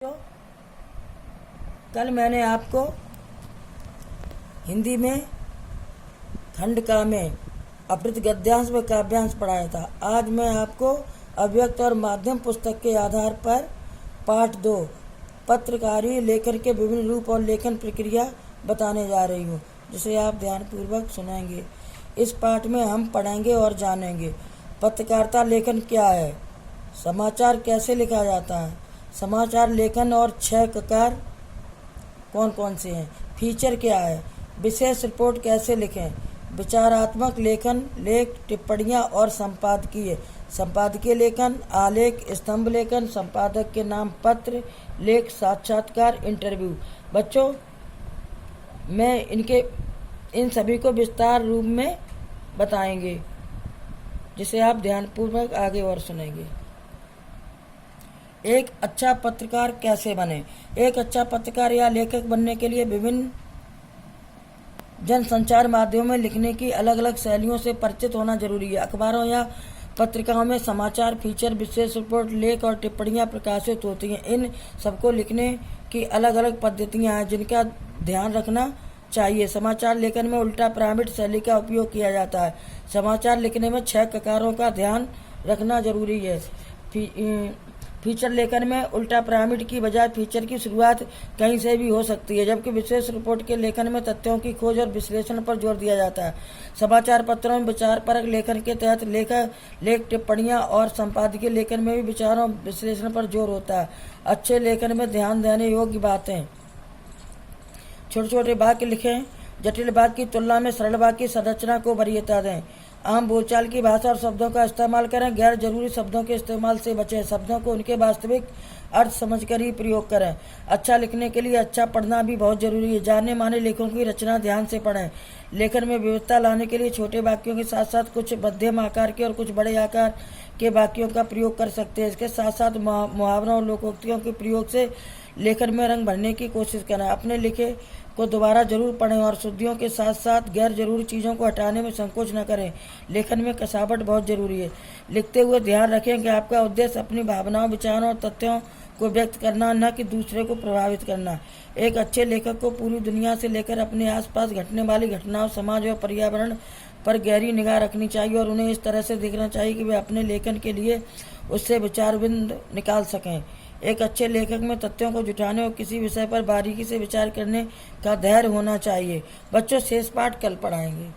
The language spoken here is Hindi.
तो कल मैंने आपको हिंदी में खंड का में अपृत गद्यांश व काव्यांश पढ़ाया था। आज मैं आपको अव्यक्त और माध्यम पुस्तक के आधार पर पाठ 2 पत्रकारी लेखन के विभिन्न रूप और लेखन प्रक्रिया बताने जा रही हूँ, जिसे आप ध्यानपूर्वक सुनेंगे। इस पाठ में हम पढ़ेंगे और जानेंगे पत्रकारिता लेखन क्या है, समाचार कैसे लिखा जाता है, समाचार लेखन और 6 प्रकार कौन कौन से हैं, फीचर क्या है, विशेष रिपोर्ट कैसे लिखें, विचारात्मक लेखन, लेख, टिप्पणियाँ और संपादकीय लेखन, आलेख, स्तंभ लेखन, संपादक के नाम पत्र, लेख, साक्षात्कार, इंटरव्यू। बच्चों, मैं इन सभी को विस्तार रूप में बताएंगे, जिसे आप ध्यानपूर्वक आगे और सुनेंगे। एक अच्छा पत्रकार कैसे बने। एक अच्छा पत्रकार या लेखक बनने के लिए विभिन्न जनसंचार माध्यमों में लिखने की अलग अलग शैलियों से परिचित होना जरूरी है। अखबारों या पत्रिकाओं में समाचार, फीचर, विशेष रिपोर्ट, लेख और टिप्पणियां प्रकाशित होती हैं। इन सबको लिखने की अलग अलग पद्धतियां हैं, जिनका ध्यान रखना चाहिए। समाचार लेखन में उल्टा पिरामिड शैली का उपयोग किया जाता है। समाचार लिखने में 6 ककारों का ध्यान रखना जरूरी है। फीचर लेखन में उल्टा पिरामिड की बजाय फीचर की शुरुआत कहीं से भी हो सकती है, जबकि विशेष रिपोर्ट के लेखन में तथ्यों की खोज और विश्लेषण पर जोर दिया जाता है। समाचार पत्रों में विचारपरक लेखन के तहत लेख, टिप्पणियां और संपादकीय लेखन में भी विचारों और विश्लेषण पर जोर होता है। अच्छे लेखन में ध्यान देने योग्य बातें: छोटे छोटे वाक्य लिखें, जटिल वाक्य की तुलना में सरल वाक्य की संरचना को वरीयता दें, आम बोलचाल की भाषा और शब्दों का इस्तेमाल करें, गैर जरूरी शब्दों के इस्तेमाल से बचें, शब्दों को उनके वास्तविक अर्थ समझकर ही प्रयोग करें। अच्छा लिखने के लिए अच्छा पढ़ना भी बहुत जरूरी है। जाने माने लेखकों की रचना ध्यान से पढ़ें। लेखन में विविधता लाने के लिए छोटे वाक्यों के साथ साथ कुछ मध्यम आकार के और कुछ बड़े आकार के वाक्यों का प्रयोग कर सकते हैं। इसके साथ साथ मुहावरों और लोकोक्तियों के प्रयोग से लेखन में रंग भरने की कोशिश करें। अपने लिखे को दोबारा जरूर पढ़ें और शुद्धियों के साथ साथ गैर जरूरी चीज़ों को हटाने में संकोच न करें। लेखन में कसावट बहुत जरूरी है। लिखते हुए ध्यान रखें कि आपका उद्देश्य अपनी भावनाओं, विचारों और तथ्यों को व्यक्त करना, न कि दूसरे को प्रभावित करना। एक अच्छे लेखक को पूरी दुनिया से लेकर अपने आसपास घटने वाली घटनाओं, समाज और पर्यावरण पर गहरी निगाह रखनी चाहिए और उन्हें इस तरह से देखना चाहिए कि वे अपने लेखन के लिए उससे विचारबिंद निकाल सकें। एक अच्छे लेखक में तथ्यों को जुटाने और किसी विषय पर बारीकी से विचार करने का धैर्य होना चाहिए। बच्चों, शेष पाठ कल पढ़ाएंगे।